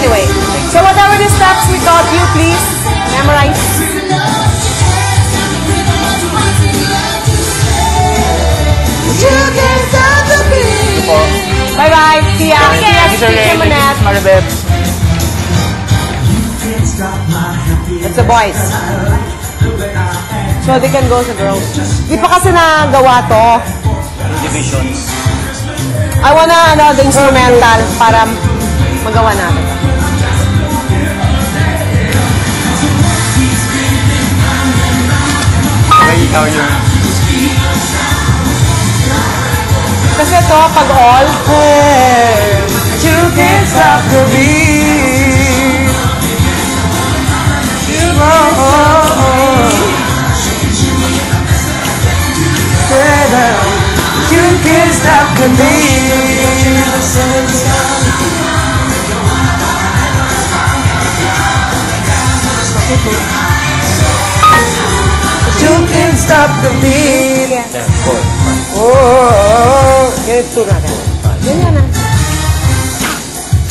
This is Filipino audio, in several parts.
Anyway, so whatever the steps we taught you, please memorize. Bye-bye. See ya. See ya, Manette. That's the boys. So they can go sa girls. Di pa kasi nagawa to. Divisions. I wanna the instrumental para magawa natin. Ikaw yun. Kasi ito, pag all, hey, you can't stop the beat. You can't stop the beat. You can't stop the beat. Oh, ganito natin. Ganyan na.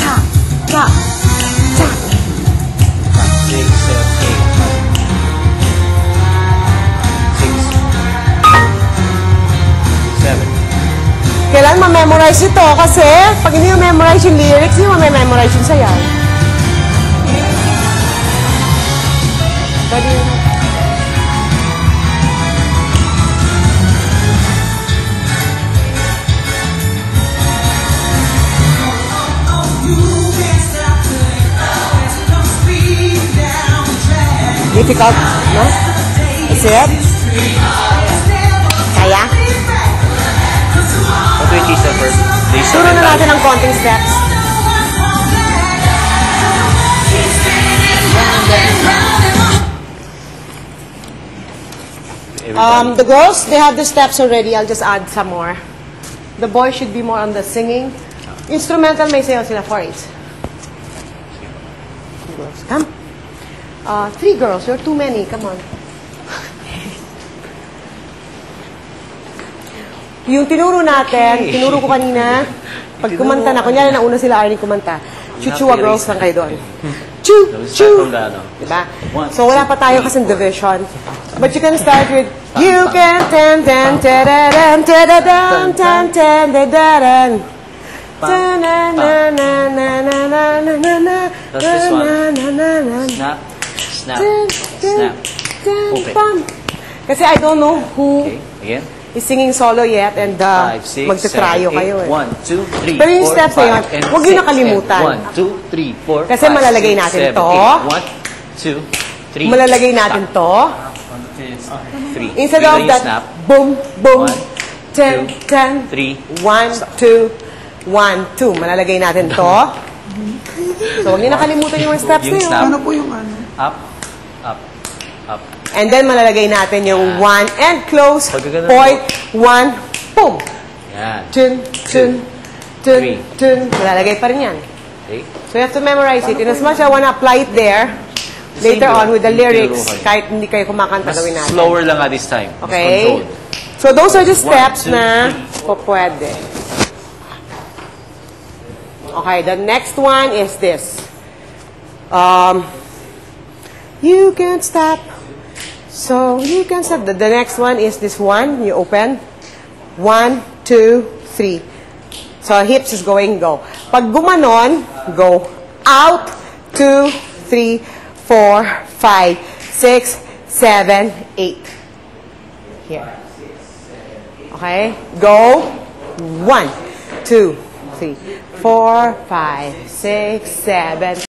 Ta, ta, ta. 6, 7, 8, 6, 7. Kailan ma-memorize ito? Kasi pag hindi ma-memorize yung lyrics, hindi ma-memorize yung sayaw. Pwede yun. Difficult, no? Is it? Kaya? What do we teach them first? Turo na natin ang konting steps. The girls, they have the steps already. I'll just add some more. The boys should be more on the singing. Instrumental, may sayaw sila for it. Girls, come. 3 girls, you're too many. Come on. Yung tinuro natin, tinuro ko kanina, pag kumanta na, kunyari nauna sila Arnie kumanta, chuchua girls lang kayo doon. Chu, chu. Diba? So wala pa tayo kasing division. But you can start with, you can tan tan tadadan tadadan tan tan tadadan. That's this one. Snap, snap, snap. Open. Kasi I don't know who Again. is singing solo yet and 5, 6, magtatryo 7, 8, kayo eh. 1, 2, 3, Pero yung 4, steps na yun, 5, huwag yun nakalimutan. 1, 2, 3, 4, Kasi malalagay natin to. 1, 2, 3. Malalagay natin to. 3. Instead of that, boom, boom, 10, 10, 1, 2, 1, 2. Malalagay natin to. So, huwag niyo nakalimutan yung steps na yun. Ano po yung ano? Up, up, up. And then, malalagay natin yung 1 and close, point, 1, boom. Yan. Tun, tun, tun, tun. Malalagay pa rin yan. Okay. So, you have to memorize it. In as much as I wanna apply it there, later on with the lyrics, kahit hindi kayo kumakanta, gawin natin. Slower lang this time. Okay? So, those are the steps na pwede. Okay, the next one is this. You can't stop. So, you can stop. The next one is this one. You open. 1, 2, 3. So, hips is going, go. Pag gumanon, go. Out, 2, 3, 4, 5, 6, 7, 8. Here. Okay? Go. 1, 2, 3, 4, 5, 6, 7.